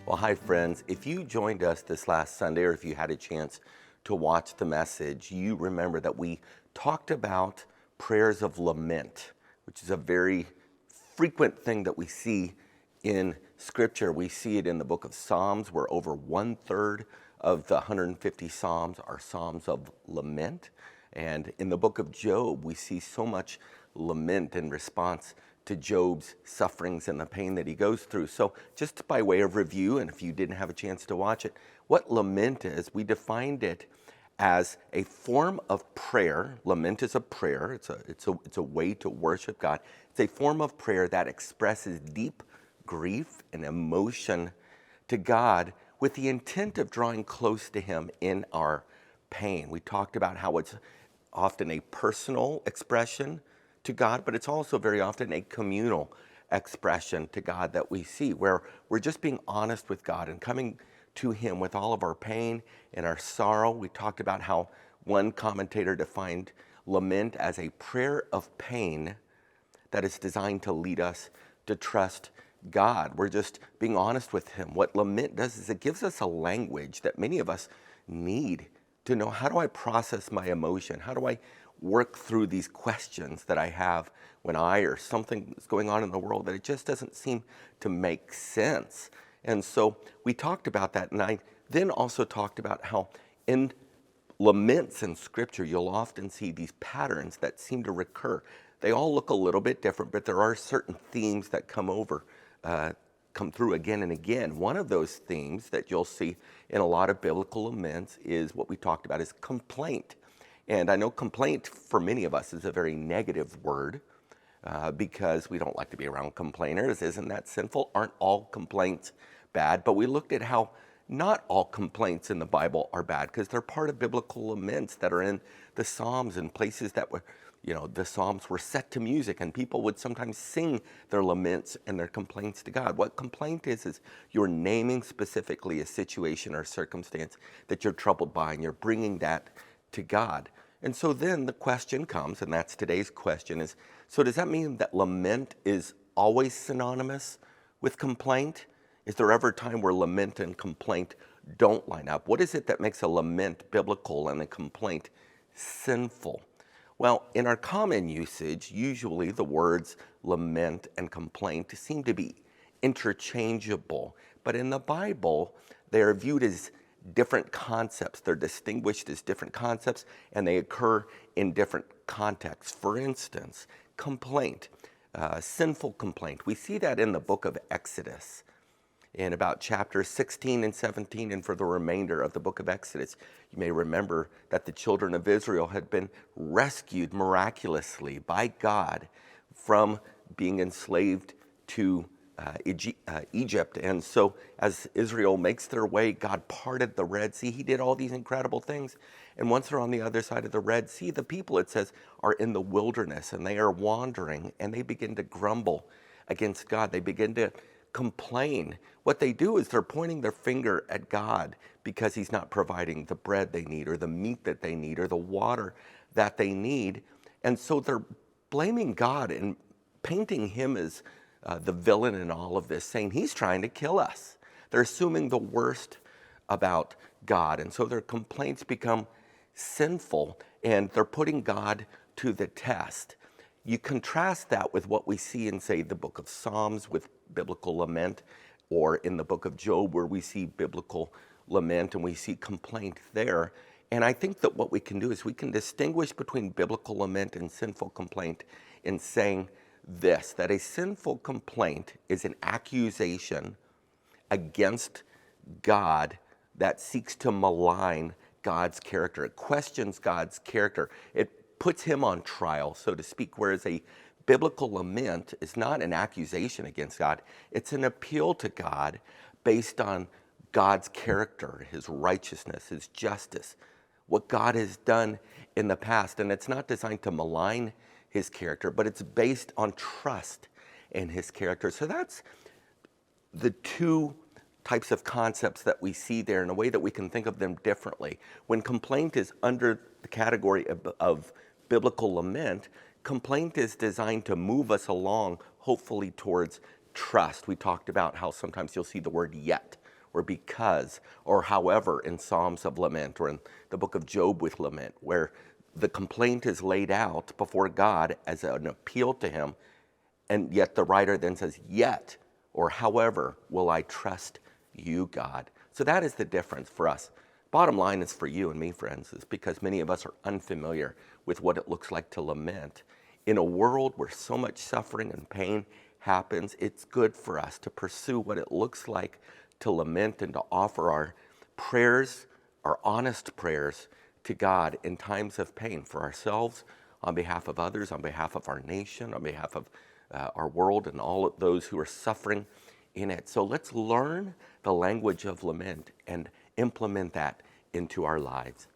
Well, hi, friends. If you joined us this last Sunday, or if you had a chance to watch the message, you remember that we talked about prayers of lament, which is a very frequent thing that we see in Scripture. We see it in the book of Psalms, where over 1/3 of the 150 Psalms are Psalms of lament. And in the book of Job, we see so much lament in response to Job's sufferings and the pain that he goes through. So just by way of review, and if you didn't have a chance to watch it, what lament is, we defined it as a form of prayer. Lament is a prayer. It's a way to worship God. It's a form of prayer that expresses deep grief and emotion to God with the intent of drawing close to Him in our pain. We talked about how it's often a personal expression to God, but it's also very often a communal expression to God that we see, where we're just being honest with God and coming to Him with all of our pain and our sorrow. We talked about how one commentator defined lament as a prayer of pain that is designed to lead us to trust God. We're just being honest with Him. What lament does is it gives us a language that many of us need to know, how do I process my emotion? How do I work through these questions that I have when or something is going on in the world that it just doesn't seem to make sense? And so we talked about that, and I then also talked about how in laments in Scripture, you'll often see these patterns that seem to recur. They all look a little bit different, but there are certain themes that come through again and again. One of those themes that you'll see in a lot of biblical laments is what we talked about is complaint. And I know complaint for many of us is a very negative word because we don't like to be around complainers. Isn't that sinful? Aren't all complaints bad? But we looked at how not all complaints in the Bible are bad because they're part of biblical laments that are in the Psalms and places that were, the Psalms were set to music, and people would sometimes sing their laments and their complaints to God. What complaint is you're naming specifically a situation or circumstance that you're troubled by, and you're bringing that to God. And so then the question comes, and that's today's question, is, so does that mean that lament is always synonymous with complaint? Is there ever a time where lament and complaint don't line up? What is it that makes a lament biblical and a complaint sinful? Well, in our common usage, usually the words lament and complaint seem to be interchangeable. But in the Bible, they are viewed as different concepts. They're distinguished as different concepts, and they occur in different contexts. For instance, complaint, sinful complaint. We see that in the book of Exodus, in about chapters 16 and 17, and for the remainder of the book of Exodus. You may remember that the children of Israel had been rescued miraculously by God from being enslaved to Egypt. And so as Israel makes their way, God parted the Red Sea. He did all these incredible things. And once they're on the other side of the Red Sea, the people, it says, are in the wilderness, and they are wandering, and they begin to grumble against God. They begin to complain. What they do is they're pointing their finger at God because He's not providing the bread they need, or the meat that they need, or the water that they need. And so they're blaming God and painting Him as the villain in all of this, saying He's trying to kill us. They're assuming the worst about God. And so their complaints become sinful, and they're putting God to the test. You contrast that with what we see in, say, the book of Psalms with biblical lament, or in the book of Job where we see biblical lament and we see complaint there. And I think that what we can do is we can distinguish between biblical lament and sinful complaint in saying this, that a sinful complaint is an accusation against God that seeks to malign God's character. It questions God's character. It puts Him on trial, so to speak, whereas a biblical lament is not an accusation against God. It's an appeal to God based on God's character, His righteousness, His justice, what God has done in the past. And it's not designed to malign His character, but it's based on trust in His character. So that's the two types of concepts that we see there in a way that we can think of them differently. When complaint is under the category of biblical lament, complaint is designed to move us along, hopefully towards trust. We talked about how sometimes you'll see the word yet, or because or however in Psalms of lament or in the book of Job with lament, where the complaint is laid out before God as an appeal to him, and yet the writer then says, yet or however will I trust you, God. So that is the difference for us. Bottom line is for you and me, friends, is because many of us are unfamiliar with what it looks like to lament. In a world where so much suffering and pain happens, it's good for us to pursue what it looks like to lament and to offer our prayers, our honest prayers to God in times of pain for ourselves, on behalf of others, on behalf of our nation, on behalf of our world and all of those who are suffering in it. So let's learn the language of lament and implement that into our lives.